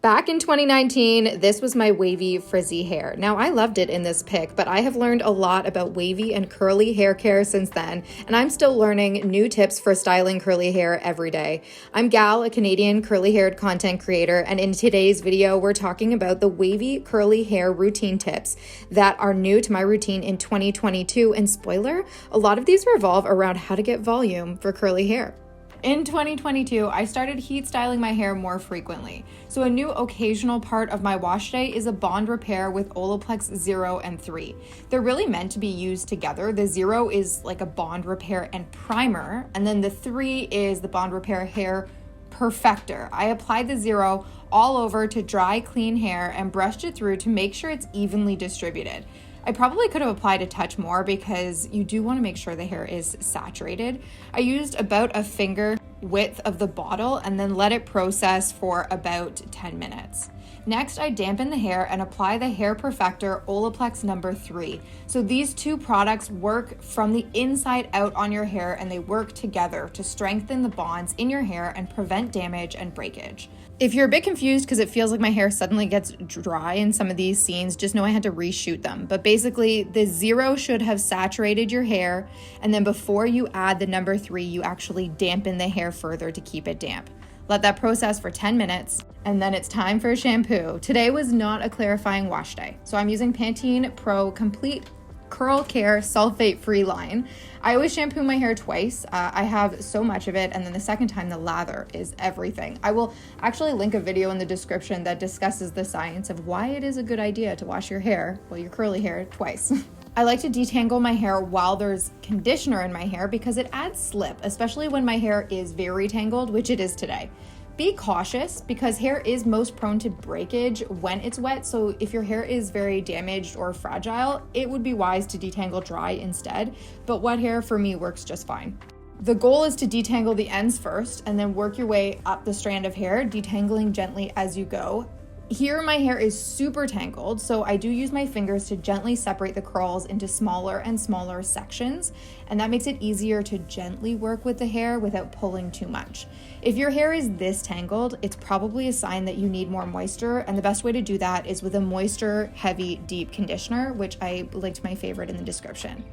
Back in 2019, this was my wavy frizzy hair. Now, I loved it in this pic, but I have learned a lot about wavy and curly hair care since then, and I'm still learning new tips for styling curly hair every day. I'm Gal, a Canadian curly-haired content creator, and in today's video, we're talking about the wavy curly hair routine tips that are new to my routine in 2022, and spoiler, a lot of these revolve around how to get volume for curly hair. In 2022, I started heat styling my hair more frequently. So a new occasional part of my wash day is a bond repair with Olaplex 0 and 3. They're really meant to be used together. The 0 is like a bond repair and primer, and then the 3 is the bond repair hair perfector. I applied the 0 all over to dry, clean hair and brushed it through to make sure it's evenly distributed. I probably could have applied a touch more because you do want to make sure the hair is saturated. I used about a finger width of the bottle and then let it process for about 10 minutes. Next, I dampen the hair and apply the Hair Perfector Olaplex number 3. So these two products work from the inside out on your hair, and they work together to strengthen the bonds in your hair and prevent damage and breakage. If you're a bit confused because it feels like my hair suddenly gets dry in some of these scenes, just know I had to reshoot them. But basically, the 0 should have saturated your hair, and then before you add the number 3, you actually dampen the hair further to keep it damp. Let that process for 10 minutes, and then it's time for a shampoo. Today was not a clarifying wash day, so I'm using Pantene Pro Complete Curl Care Sulfate-Free line. I always shampoo my hair twice. I have so much of it, and then the second time, the lather is everything. I will actually link a video in the description that discusses the science of why it is a good idea to wash your hair, well, your curly hair, twice. I like to detangle my hair while there's conditioner in my hair because it adds slip, especially when my hair is very tangled, which it is today. Be cautious because hair is most prone to breakage when it's wet, so if your hair is very damaged or fragile, it would be wise to detangle dry instead, but wet hair for me works just fine. The goal is to detangle the ends first and then work your way up the strand of hair, detangling gently as you go. Here my hair is super tangled, so I do use my fingers to gently separate the curls into smaller and smaller sections, and that makes it easier to gently work with the hair without pulling too much. If your hair is this tangled, it's probably a sign that you need more moisture, and the best way to do that is with a moisture, heavy, deep conditioner, which I linked my favorite in the description.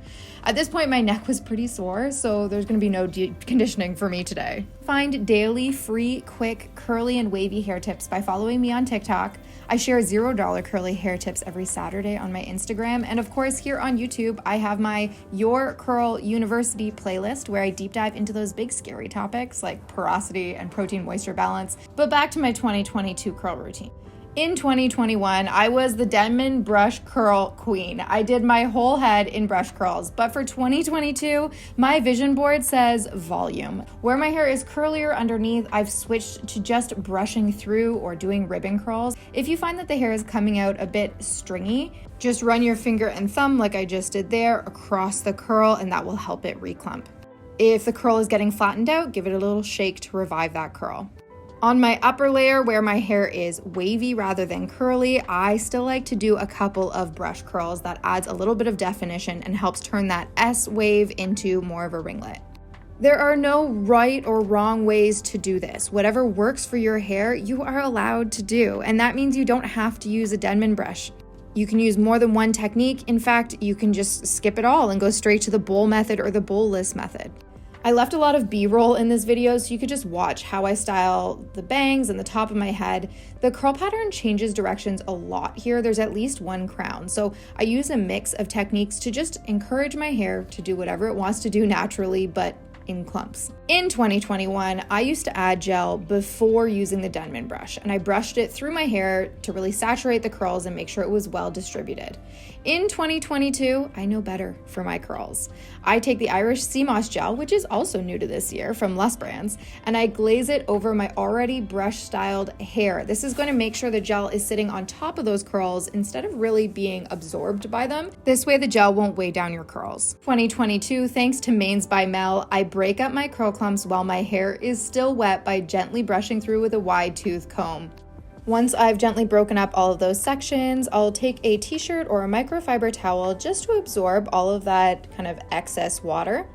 At this point, my neck was pretty sore, so there's going to be no deep conditioning for me today. Find daily, free, quick, curly, and wavy hair tips by following me on TikTok. I share $0 curly hair tips every Saturday on my Instagram, and of course here on YouTube, I have my Your Curl University playlist where I deep dive into those big scary topics like porosity and protein moisture balance. But back to my 2022 curl routine. In 2021, I was the Denman brush curl queen. I did my whole head in brush curls, but for 2022, my vision board says volume. Where my hair is curlier underneath, I've switched to just brushing through or doing ribbon curls. If you find that the hair is coming out a bit stringy, just run your finger and thumb like I just did there across the curl, and that will help it reclump. If the curl is getting flattened out, give it a little shake to revive that curl. On my upper layer, where my hair is wavy rather than curly, I still like to do a couple of brush curls that adds a little bit of definition and helps turn that S wave into more of a ringlet. There are no right or wrong ways to do this. Whatever works for your hair, you are allowed to do, and that means you don't have to use a Denman brush. You can use more than one technique. In fact, you can just skip it all and go straight to the bowl method or the bowl-less method. I left a lot of B-roll in this video so you could just watch how I style the bangs and the top of my head. The curl pattern changes directions a lot here. There's at least one crown. So I use a mix of techniques to just encourage my hair to do whatever it wants to do naturally, but in clumps. In 2021, I used to add gel before using the Denman brush, and I brushed it through my hair to really saturate the curls and make sure it was well distributed. In 2022, I know better for my curls. I take the Irish Sea Moss gel, which is also new to this year from Less Brands, and I glaze it over my already brush styled hair. This is going to make sure the gel is sitting on top of those curls instead of really being absorbed by them. This way the gel won't weigh down your curls. 2022, thanks to Mains by Mel, I break up my curl clumps while my hair is still wet by gently brushing through with a wide tooth comb. Once I've gently broken up all of those sections, I'll take a t-shirt or a microfiber towel just to absorb all of that kind of excess water.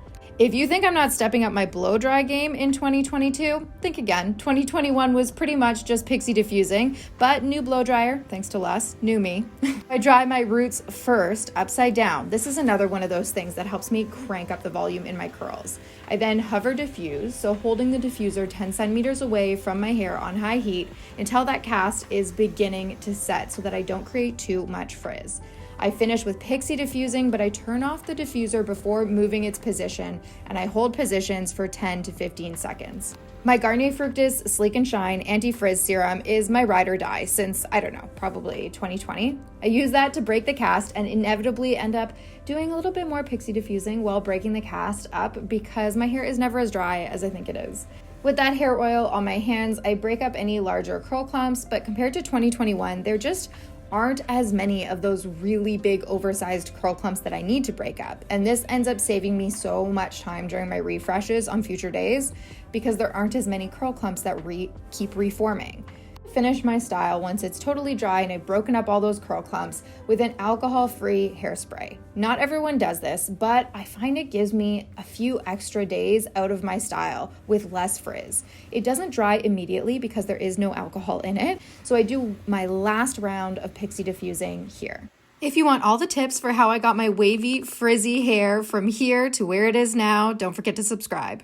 If you think I'm not stepping up my blow dry game in 2022, think again. 2021 was pretty much just PIXIE diffusing, but new blow dryer, thanks to Les, new me. I dry my roots first, upside down. This is another one of those things that helps me crank up the volume in my curls. I then hover diffuse, so holding the diffuser 10 centimeters away from my hair on high heat until that cast is beginning to set so that I don't create too much frizz. I finish with PIXIE diffusing, but I turn off the diffuser before moving its position, and I hold positions for 10 to 15 seconds. My Garnier Fructis Sleek and Shine Anti-Frizz Serum is my ride or die since, I don't know, probably 2020. I use that to break the cast and inevitably end up doing a little bit more PIXIE diffusing while breaking the cast up because my hair is never as dry as I think it is. With that hair oil on my hands, I break up any larger curl clumps, but compared to 2021, there just aren't as many of those really big oversized curl clumps that I need to break up. And this ends up saving me so much time during my refreshes on future days because there aren't as many curl clumps that keep reforming. Finish my style once it's totally dry and I've broken up all those curl clumps with an alcohol-free hairspray. Not everyone does this, but I find it gives me a few extra days out of my style with less frizz. It doesn't dry immediately because there is no alcohol in it, so I do my last round of PIXIE diffusing here. If you want all the tips for how I got my wavy, frizzy hair from here to where it is now, don't forget to subscribe.